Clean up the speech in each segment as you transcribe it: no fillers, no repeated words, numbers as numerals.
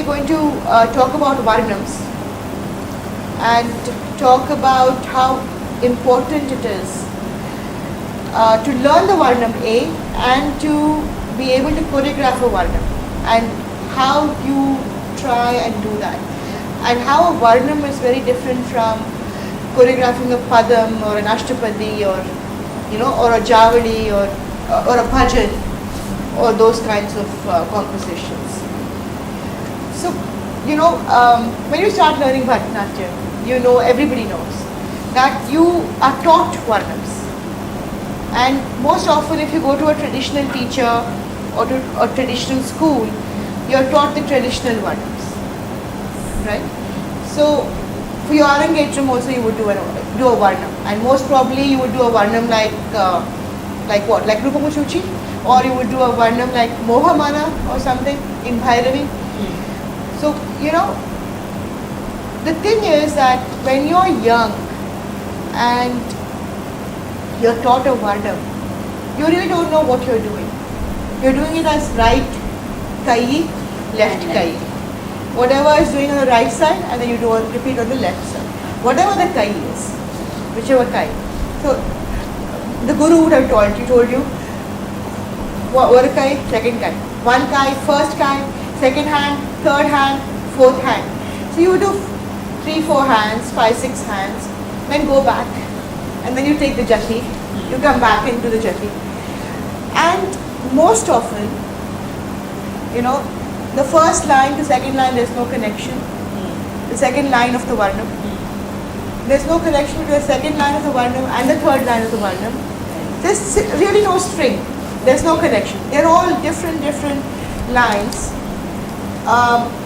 we're going to talk about Varnams and talk about how important it is to learn the Varnam A and to be able to choreograph a Varnam, and how you try and do that, and how a Varnam is very different from choreographing a Padam or an Ashtapadi or or a Javali or a Bhajan or those kinds of compositions. So, when you start learning Bharatanatyam, everybody knows that you are taught Varnams. And most often if you go to a traditional teacher or to a traditional school, you are taught the traditional Varnams, right? So, for your Arangetram also you would do a Varnam, and most probably you would do a Varnam like what? Like Rupamuchuchi? Or you would do a Varnam like Mohamana or something in Bhairavi. So, the thing is that when you're young and you're taught a Varnam, you really don't know what you're doing. You're doing it as right kai, left kai. Whatever is doing on the right side, and then you do repeat on the left side. Whatever the kai is, whichever kai. So, the Guru would have told you, one kai, second kai. One kai, first kai, second hand, third hand, fourth hand. So you do 3, 4 hands, 5, 6 hands, then go back, and then you take the jati, you come back into the jati. And most often, the first line to second line, there's no connection. The second line of the Varnam. There's no connection between the second line of the Varnam and the third line of the Varnam. There's really no string. There's no connection. They're all different lines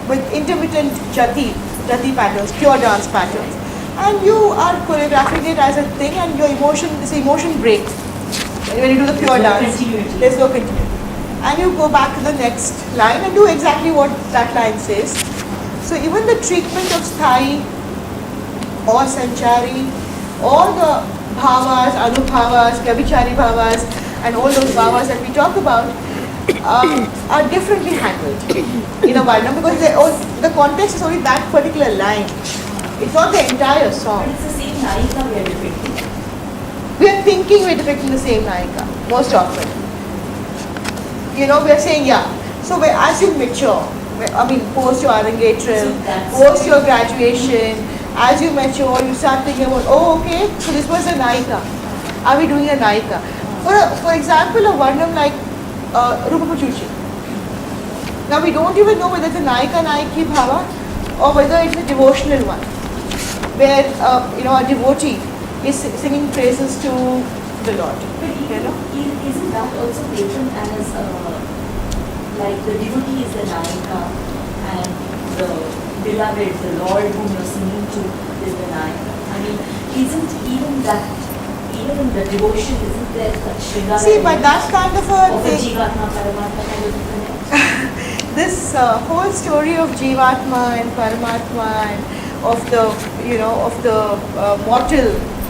with intermittent jati patterns, pure dance patterns. And you are choreographing it as a thing, and this emotion breaks. When you do the pure dance, there's no continuity. And you go back to the next line and do exactly what that line says. So even the treatment of sthai or sanchari, all the bhavas, anubhavas, gavichari bhavas, and all those bhavas that we talk about are differently handled in a Varnam, because the context is only that particular line. It's not the entire song. But it's the same Nayika we are depicting. We are thinking we're depicting the same Nayika, most often. We are saying, yeah. So as you mature, post your Arangetram, post your graduation, as you mature, you start thinking about, okay, so this was a Nayika. Are we doing a Nayika? For example, a Varnam like Rupamuchuchi. Now we don't even know whether it's a Nayika Nayiki Bhava or whether it's a devotional one, where a devotee is singing praises to the Lord. But isn't that also taken as like the devotee is the Nayika and the beloved, the Lord whom you're singing to is the Nayika? Isn't even in the devotion, isn't there such Shringara? See, but that's kind of a thing. Jivatma, Paramatma kind of connect. This whole story of Jivatma and Paramatma and of the mortal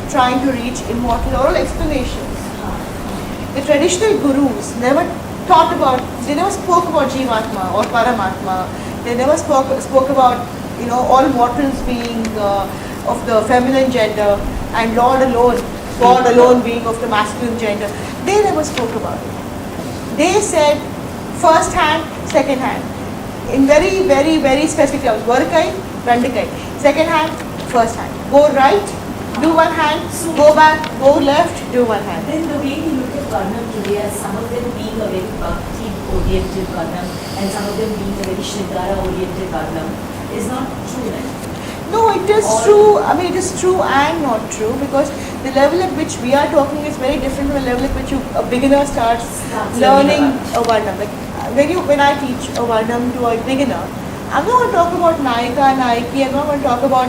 trying to reach immortal are all explanations. The traditional gurus never spoke about Jivatma or Paramatma. They never spoke about all mortals being of the feminine gender and God alone being of the masculine gender. They never spoke about it. They said first hand, second hand, in very, very, very specific terms. Varukai, Randukai. Second hand, first hand. Go right, do one hand, go back, go left, do one hand. Then the way we look at Varnam today, as some of them being a very Bhakti-oriented Varnam and some of them being a very Shringara-oriented Varnam, is not true, right? No, it is true. It is true and not true, because the level at which we are talking is very different from the level at which a beginner starts learning a Varnam. Like when I teach a Varnam to a beginner, I'm not going to talk about Nayika, Nayiki. I'm not going to talk about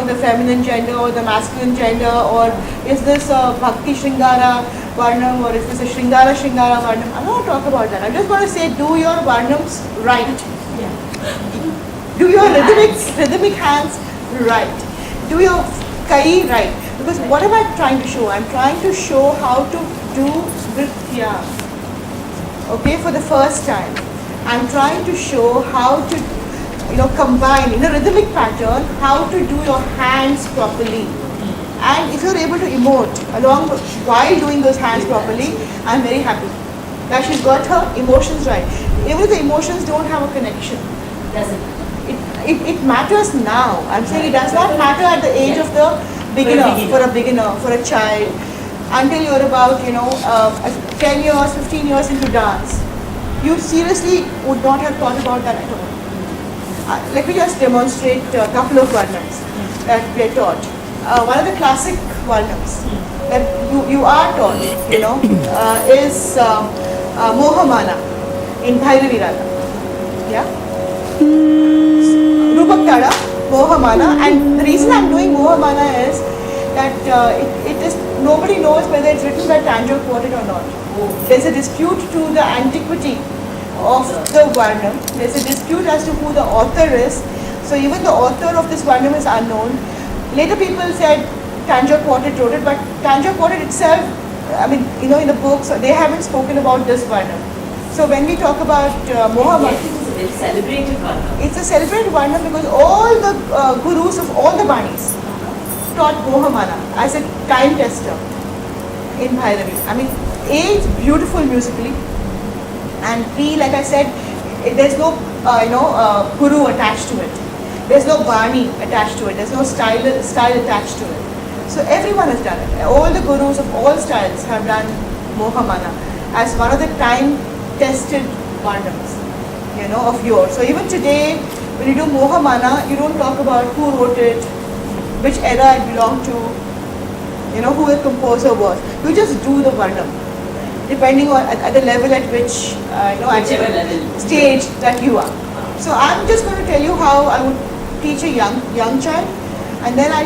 the feminine gender or the masculine gender, or is this a Bhakti Shringara Varnam or is this a Shringara Varnam. I'm not going to talk about that. I'm just going to say do your Varnams right. Yeah. Do your rhythmic hands right. Do your kai right. Because what am I trying to show? I'm trying to show how to do Nritya. Okay, for the first time. I'm trying to show how to combine in a rhythmic pattern how to do your hands properly. And if you're able to emote along while doing those hands properly, I'm very happy that she's got her emotions right. Even if the emotions don't have a connection, Doesn't. it matters now. I'm saying it does not matter at the age of the beginner, for a child, until you're about 10 years, 15 years into dance. You seriously would not have thought about that at all. Let me just demonstrate a couple of varnams that we're taught. One of the classic varnams that you are taught, is Mohamana in Bhairavi Raga. Yeah? Rupak Tada, Mohamana, and the reason I'm doing Mohamana is that it is, nobody knows whether it's written by Tanjore Quartet or not. There's a dispute to the antiquity of the Varnam. There's a dispute as to who the author is. So even the author of this Varnam is unknown. Later people said Tanjore Quartet wrote it, but Tanjore Quartet itself, in the books, they haven't spoken about this Varnam. So when we talk about Mohamana, Yes, it is a very celebrated one. it's a celebrated Varnam because all the gurus of all the Banis taught Mohamana as a time tester in Bhairavi. A, it's beautiful musically, and B, like I said, there's no guru attached to it. There's no Bani attached to it. There's no style attached to it. So everyone has done it. All the gurus of all styles have done Mohamana as one of the time-tested Varnams, of yours. So even today, when you do Mohamana, you don't talk about who wrote it, which era it belonged to, who the composer was. You just do the Varnam, depending on at the level at which, Whichever level. stage that you are. So I'm just going to tell you how I would teach a young child, and then I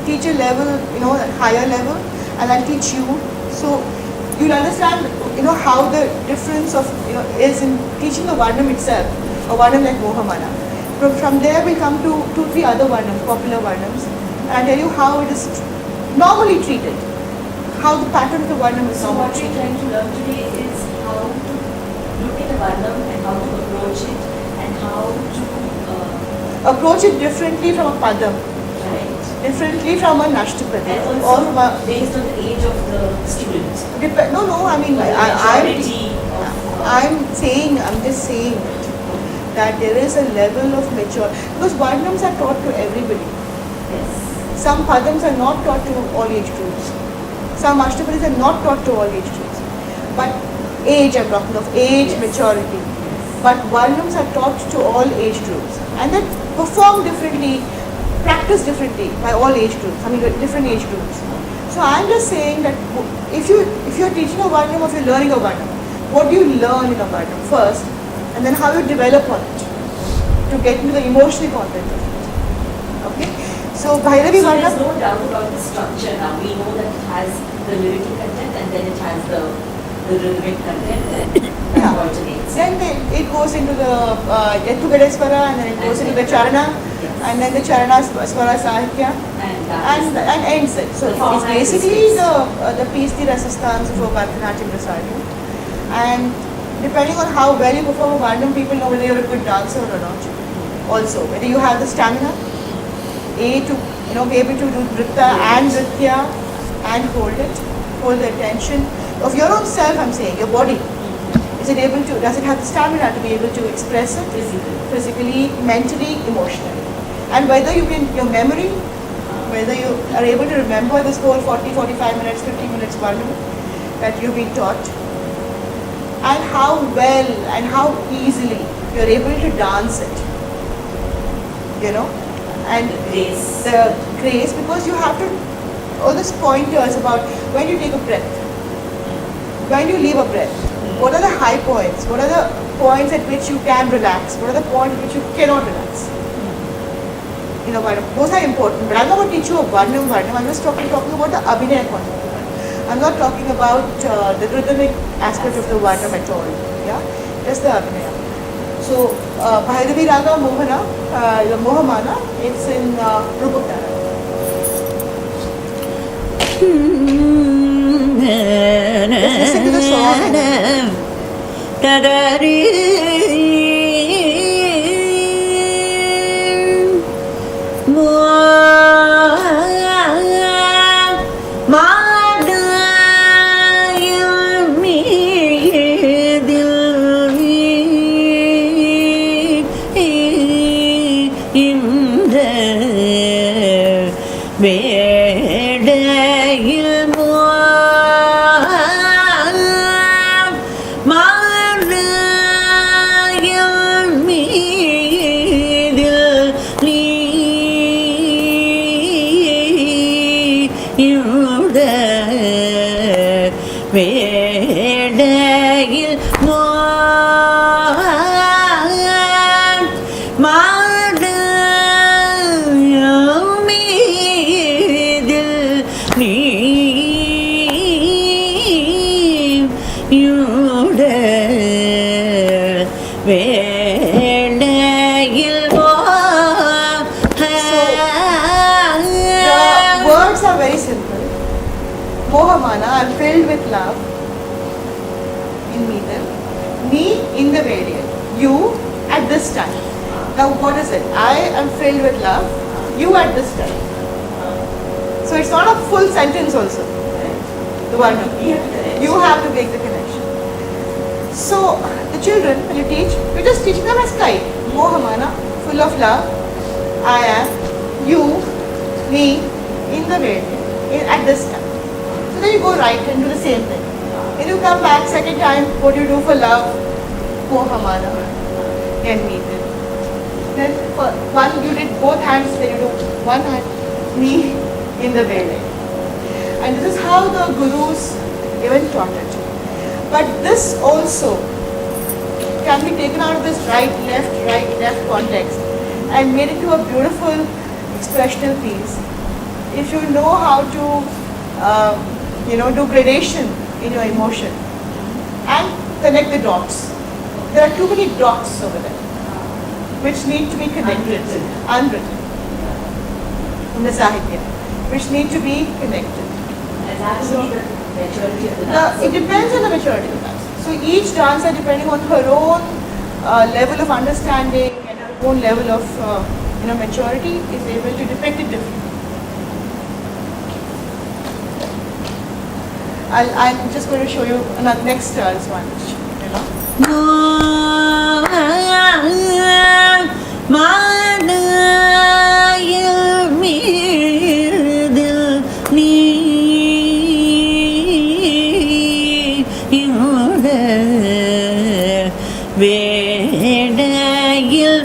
teach a level, a higher level, and I'll teach you. So you'll understand, how the difference of, is in teaching the Varnam itself, a Varnam like Mohamana. From there we'll come to 2-3 other Varnams, popular Varnams, and I'll tell you how it is normally treated, how the pattern of the Varnam is So normally what we're treated. trying to learn today is how to look at a Varnam and how to approach it and how to Approach it differently from a Padam, right. differently from a Nashtapadi, And or from also a... based on the age of the student. I'm just saying that there is a level of mature, because Varnams are taught to everybody. Yes. Some Padams are not taught to all age groups. Some Ashtapadis are not taught to all age groups. But age, I'm talking of age, Yes. maturity. But Varnams are taught to all age groups. And then perform differently, practice differently by all age groups, different age groups. So I'm just saying that if you're teaching a Varnam or if you're learning a Varnam, what do you learn in a Varnam first, and then how you develop on it to get into the emotional content of it. Okay? So Bhairavi So there's Varnam, no doubt about the structure now. We know that it has the lyrical content and then it has the rhythmic content that Yeah. alternates. then it goes into the Yattugadeswara, and then it goes into the Charana, Yes. and then the Charana Swara Sahitya, And that is and ends it. So The it's format is basically fixed. the piece de resistance of a Bharatanatyam recital. And depending on how well you perform a Varnam, people know whether you're a good dancer or not. Also, whether you have the stamina, to be able to do Nritta and Nritya and hold the attention of your own self, I'm saying, your body. Does it have the stamina to be able to express it physically, mentally, emotionally? And whether your memory, whether you are able to remember this whole 40, 45 minutes, 50 minutes Varnam that you've been taught, and how well and how easily you're able to dance it, and grace. the grace, because you have to, all these pointers about when you take a breath, when you leave a breath, what are the high points, what are the points at which you can relax, what are the points at which you cannot relax. Varnam, those are important, but I'm not going to teach you a Varnam, I'm just talking about the Abhinaya content. I'm not talking about the rhythmic aspect of the Varnam at all, just the Abhinaya. So, Bhairavi Raga Mohamana, it's in Rupak Tada. Let's listen to the song. வேடையில் மீதில் நீட வேடையில் The words are very simple. Mohamana, I'm filled with love. In Meedal. Me in the variant. You at this time. Now what is it? I am filled with love. You at this time. So it's not a full sentence also. The one. You have to make the connection. So the children, when you teach, you're just teaching them as kite. Mohamana, full of love. I am. You. Me. In the variant. At this time. So then you go right and do the same thing. When you come back second time, what do you do for love? Mohamana. Then Meedal. Then for one you did both hands, then you do one hand, me in the Vele. And this is how the gurus even taught it. But this also can be taken out of this right, left context and made into a beautiful expressional piece. If you know how to, do gradation in your emotion and connect the dots. There are too many dots over there which need to be connected, unwritten in the Sahitya, which need to be connected. And that is the maturity of the Now, dancer. it depends on the maturity of the dancer. So each dancer, depending on her own level of understanding and her own level of maturity, is able to depict it differently. I'm just going to show you another next one. மாடையில் மீதில் நீட வேடையில்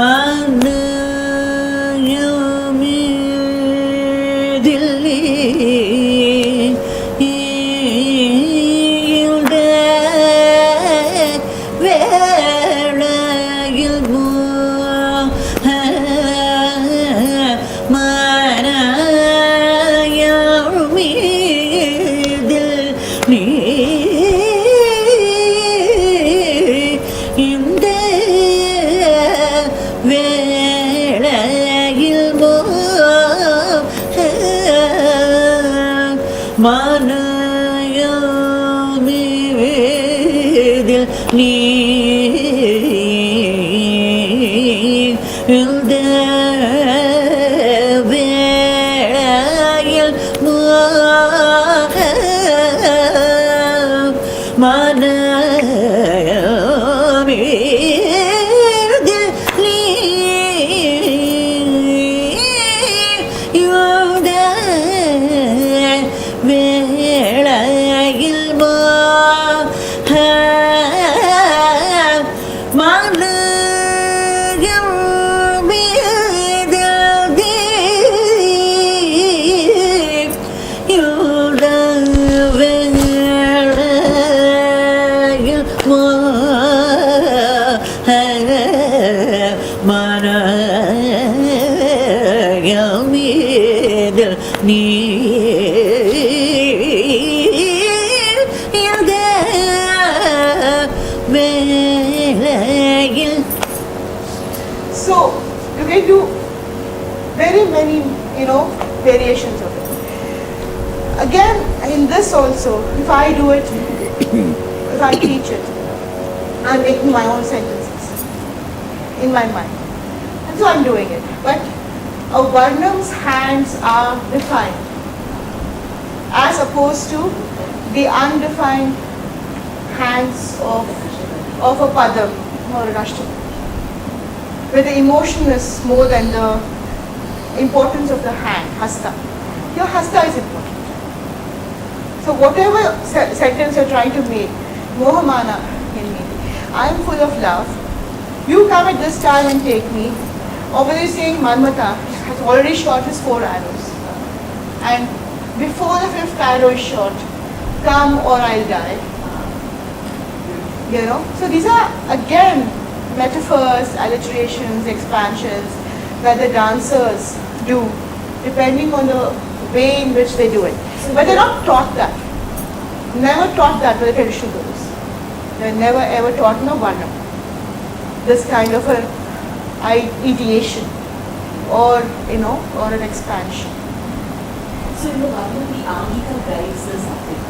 மனதில் நீந்த வேளையில் மனதில் நீந்த வேளையில் மனதில் நீந்த வேளையில். So you can do very many, variations of it. Again, in this also, if I do it, if I teach it, I'm making my own sentences. in my mind. And so I'm doing it. But a Varnam's hands are defined as opposed to the undefined hands of a Padam or an Ashtam, where the emotion is more than the importance of the hand, hasta. Your hasta is important. So whatever sentence you're trying to make, Mohamana in me, I am full of love, you come at this time and take me, or whether you're saying Manmata has already shot his 4 arrows, and before the 5th arrow is shot, come or I'll die. You know, so these are again metaphors, alliterations, expansions that the dancers do depending on the way in which they do it. But they're not taught that. Never taught that by the traditional gurus. They're never ever taught in a Varnam this kind of an ideation or or an expansion. So in the Varnam, the Angika guides the Satvik.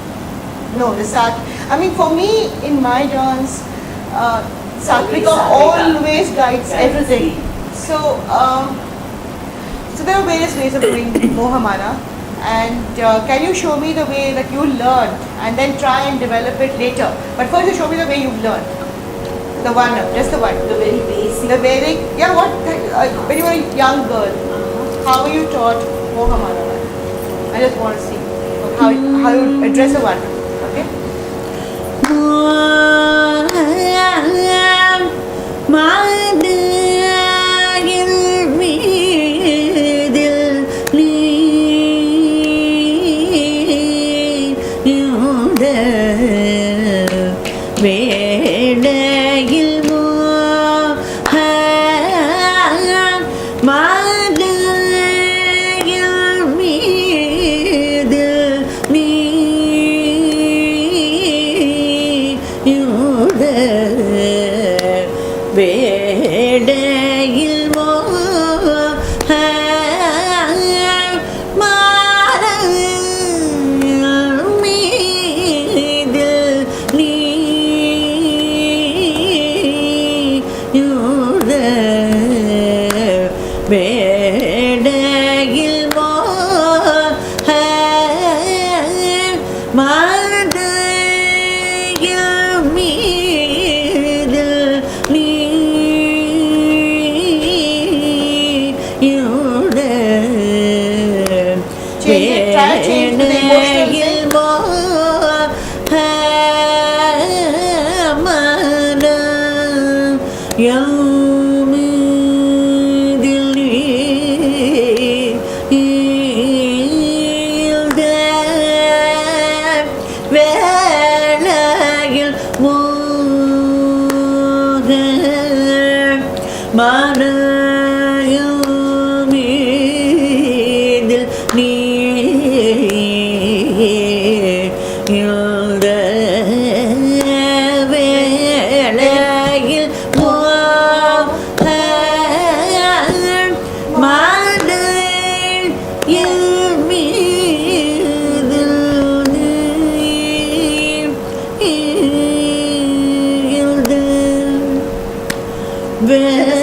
No, the I mean, for me, in my dance, Satvika Satvika always guides everything. So, so there are various ways of doing Mohamana. And can you show me the way that you learned and then try and develop it later? But first you show me the way you've learned. The one, just the one. The very basic. The very, yeah, when you were a young girl, how were you taught Mohamana? I just want to see how you address a one. Okay?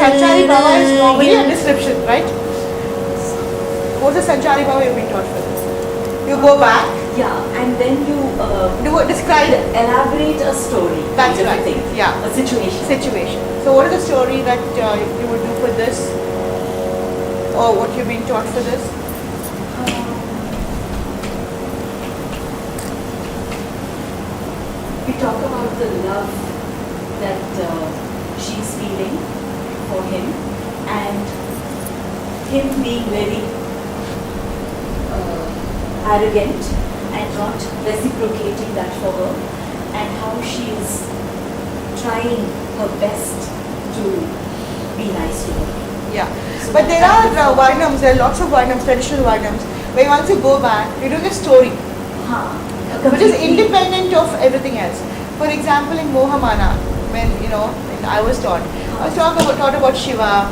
Sanchari Bhava is normally a description, right? What's a Sanchari Bhava you've been taught for this? You go back. Yeah, and then you describe elaborate a story. That's kind of right. a thing. Yeah. A situation. So what is the story that you would do for this? Or what you've been taught for this? We talk about the love that she's feeling for him and him being very arrogant and not reciprocating that for her, and how she is trying her best to be nice to her. Yeah. But there are Varnams, there are lots of Varnams, traditional Varnams, where once you go back, you do the story, which is independent of everything else. For example, in Mohamana, when I was taught, I was taught about Shiva,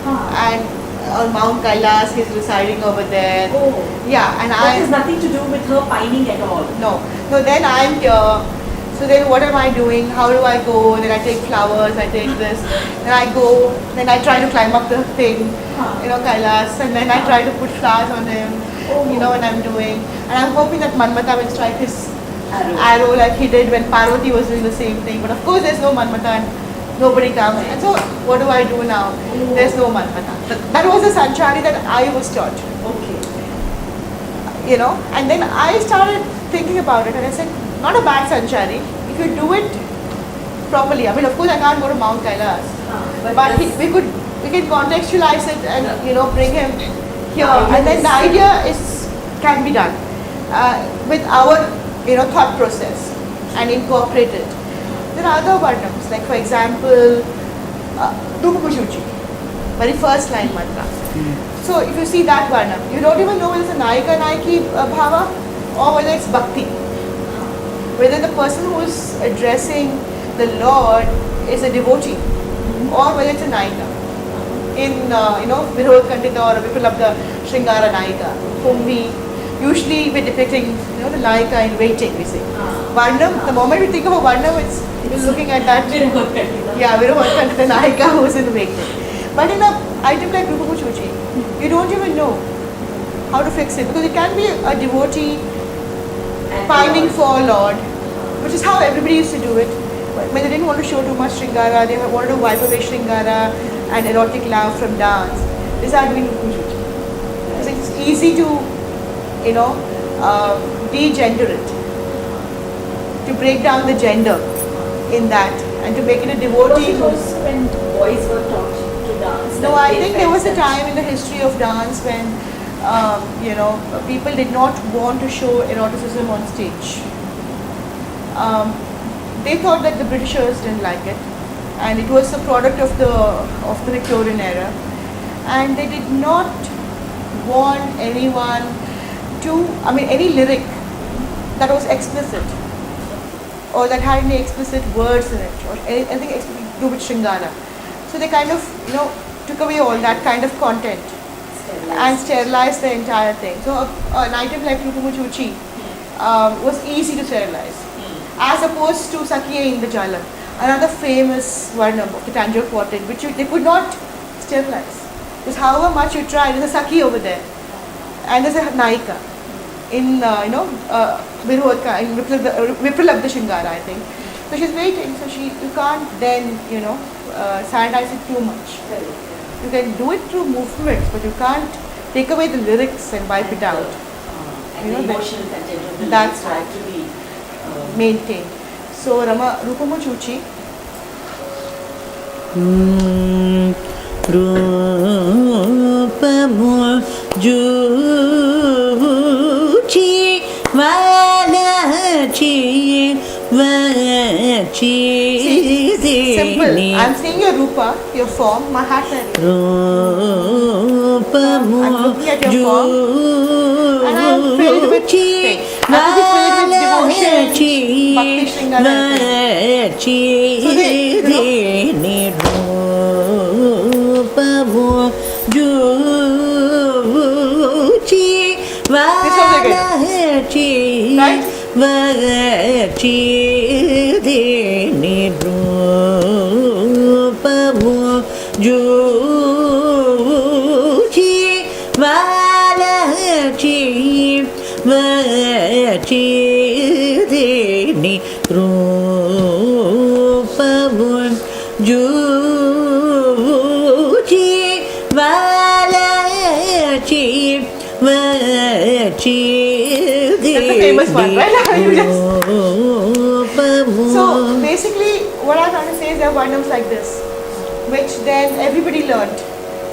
and on Mount Kailas, he's residing over there. Oh. Yeah, and That has nothing to do with her pining at all. No, then I'm here So then what am I doing? How do I go? Then I take flowers, I take this, then I go, then I try to climb up the thing, Kailas, and then I try to put flowers on him, when I'm doing. And I'm hoping that Manmata will strike his arrow like he did when Parvati was doing the same thing. But of course there's no Manmata and nobody comes. And so what do I do now? There's no Manmata. That was the Sanchari that I was taught. Okay. And then I started thinking about it and I said, not a bad Sanchari, if you do it properly. I mean, of course I can't go to Mount Kailas, but we can contextualize it and, bring him here. And then the idea can be done with our, thought process and incorporate it. There are other Varnams, like for example, Rupakushuchi, very first line mantra. So if you see that Varnam, you don't even know whether it's a Nayika Nayaki Bhava or whether it's Bhakti. Whether the person who is addressing the Lord is a devotee or whether it's a Nayika. In, Virod Kandita or Vipralabdha Shringara Nayika, whom we usually we're depicting, the Nayika in waiting, we say. Varnam, the moment we think of a Varnam, we're looking at that. Virod Kandita. Yeah, Virod Kandita Nayika who's in waiting. But in an item like Rupakushuchi, you don't even know how to fix it because it can be a devotee pining for Lord, which is how everybody used to do it. When they didn't want to show too much Shringara, they wanted to wipe away Shringara and erotic love from dance. They started doing Rupakushuchi. So it's easy to, de-gender it, to break down the gender in that and to make it a devotee. Was it also when boys were taught to dance? No, I think there was a time in the history of dance when, people did not want to show eroticism on stage. They thought that the Britishers didn't like it, and it was a product of the Victorian era, and they did not want anyone any lyric that was explicit or that had any explicit words in it or anything explicit to do with Shringara. So they kind of, took away all that kind of content and sterilized the entire thing. So an item like Rupakushuchi was easy to sterilize, as opposed to Sakya Indrajala, another famous Varnam of the Tanjore quartet, which they could not sterilize. Because however much you try, there's a Sakya over there, and there's a Nayika in Vipralabdha Shringara, I think. So she's waiting, so you can't then, sanitize it too much. You can do it through movements, but you can't take away the lyrics and wipe it out. And the emotional content of the That's lyrics right. had to be Maintained. So Rupakushuchi. Rupamu Juchi Valachi Vachi. Simple. I'm seeing your Rupa, your form, my heart and Rupamu I'm looking at your form and I'm filled with faith. I'm filled with devotion, Bhakti Shringara. So right? That's a famous one, right? So basically what I'm trying to say is there are Varnams like this, which then everybody learned,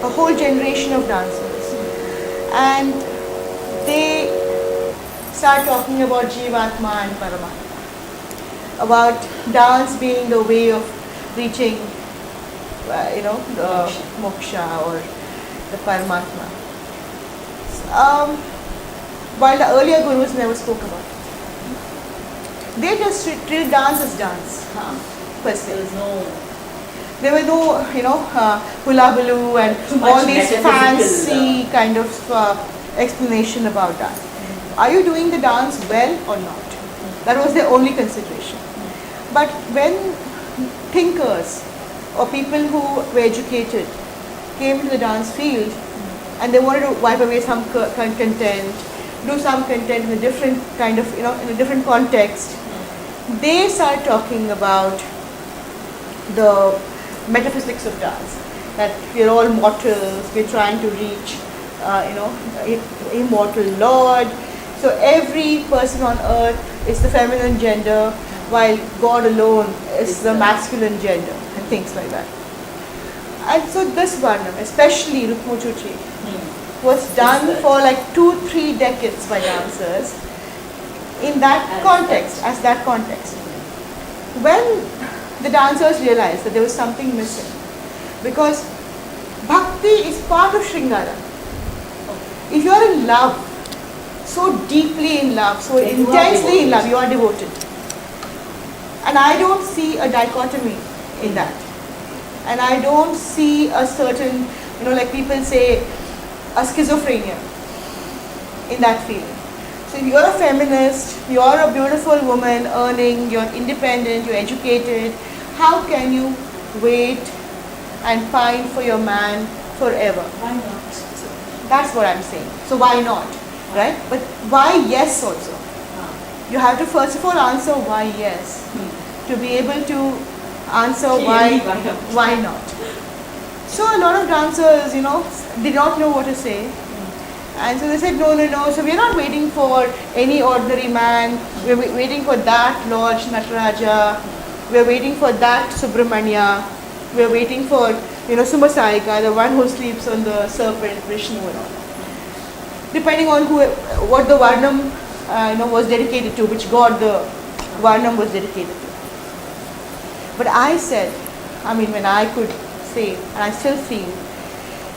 a whole generation of dancers, and they start talking about Jivatma and Paramatma, about dance being the way of reaching, the moksha or the Paramatma. While the earlier gurus never spoke about it. They just treated dance as dance, per se. There were no, hula baloo and all these fancy kind of explanation about dance. Are you doing the dance well or not? That was their only consideration. But when thinkers or people who were educated came into the dance field and they wanted to wipe away some content, do some content in a different kind of, in a different context, they started talking about the metaphysics of dance. That we're all mortals, we're trying to reach, immortal Lord. So every person on earth is the feminine gender, while God alone is the masculine gender, and things like that. And so this Varnam, especially Rukmuchuchi, was done for like 2-3 decades by dancers in that context, as that context. When the dancers realized that there was something missing, because bhakti is part of Shringara. If you are in love, so deeply in love, so Then you are intensely in devoted. love, you are devoted. And I don't see a dichotomy in that. And I don't see a certain, like people say, a schizophrenia in that feeling. So if you're a feminist, you're a beautiful woman earning, you're independent, you're educated, how can you wait and pine for your man forever? Why not? That's what I'm saying. So why not? Right? But why yes also? You have to first of all answer why yes, to be able to answer Clearly, why not. So a lot of dancers, did not know what to say. And so they said, no. So we're not waiting for any ordinary man. We're waiting for that Lord Nataraja. We're waiting for that Subramanya. We're waiting for, Sumasayika, the one who sleeps on the serpent, Vishnu and all. Depending on what the Varnam, was dedicated to, which god the Varnam was dedicated to. But I said, when I could say, and I still feel,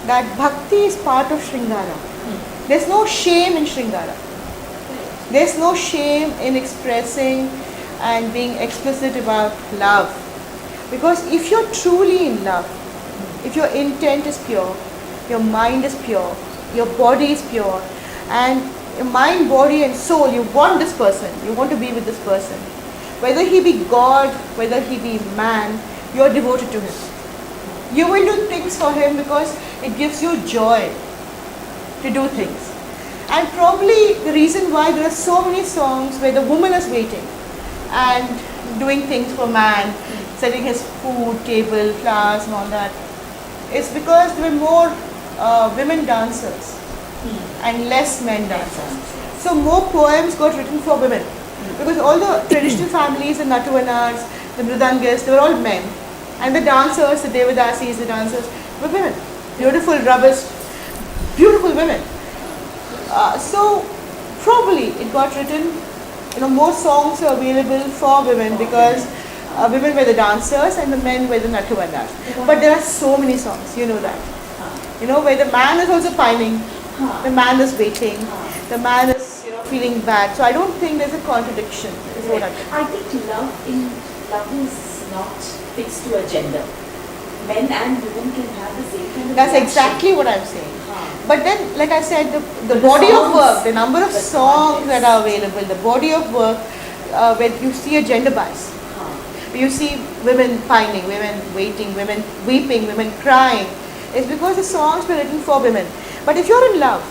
that bhakti is part of Shringara. There's no shame in Shringara. There's no shame in expressing and being explicit about love. Because if you're truly in love, if your intent is pure, your mind is pure, your body is pure, and your mind, body and soul, you want this person, you want to be with this person. Whether he be God, whether he be man, you're devoted to him. You will do things for him because it gives you joy to do things. And probably the reason why there are so many songs where the woman is waiting and doing things for man, setting his food, table, flowers and all that, is because there were more women dancers and less men dancers. So more poems got written for women. Because all the traditional families, the Natuvanas, the Mridangas, they were all men. And the dancers, the Devadasis, the dancers, were women. Beautiful, robust, beautiful women. So probably it got written, more songs are available for women because women were the dancers and the men were the Natuvanas. But there are so many songs, you know that. Where the man is also pining, the man is waiting, the man is feeling bad. So I don't think there's a contradiction, is what I think. I think love is not fixed to a gender. Men and women can have the same kind of That's reaction. exactly what I'm saying. But then, like I said, the But body of songs, work, the number of the songs that are context. available, the body of work, where you see a gender bias. You see women pining, women waiting, women weeping, women crying. It's because the songs were written for women. But if you're in love,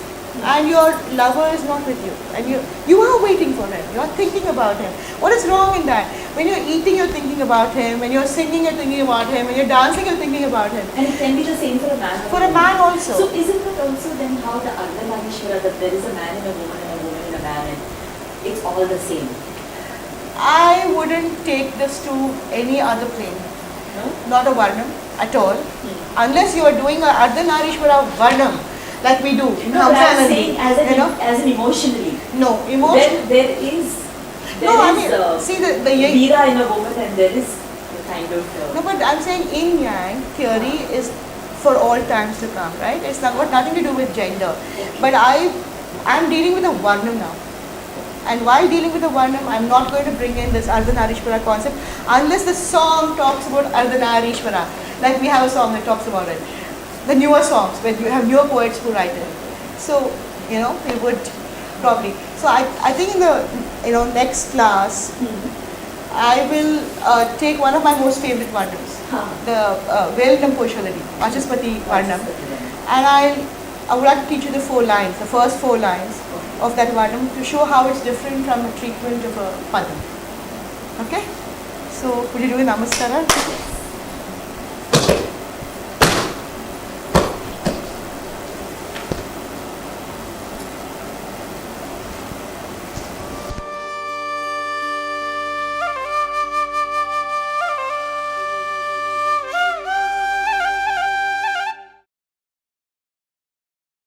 and your lover is not with you, and you are waiting for him, you are thinking about him. What is wrong in that? When you're eating, you're thinking about him. When you're singing, you're thinking about him. When you're dancing, you're thinking about him. And it can be the same for a man. or For a woman. man also. So isn't it also then how the Ardhanarishwara, that there is a man in a woman and a woman in a man, and it's all the same? I wouldn't take this to any other plane, No? not a Varnam at all, unless you are doing a Ardhanarishwara Varnam, like we do in No, but Hamsa I'm and saying Nandi, as an emotionally. No, emotion. There is No, I mean, see the yang. Veera in a woman and there is the kind of... No, but I'm saying yin yang theory is for all times to come, right? It's not got nothing to do with gender. But I'm dealing with a Varnam now. And while dealing with the Varnam, I'm not going to bring in this Ardhanarishwara concept unless the song talks about Ardhanarishwara. Like we have a song that talks about it. The newer songs where you have newer poets who write it. So, we would probably. So I think in the next class, I will take one of my most favorite Varnams, the Velanam Poshaladi, Vachaspati Varnam, and I would like to teach you the 4 lines, the first 4 lines of that Varnam to show how it's different from the treatment of a Padam. Okay? So, would you do a Namaskara?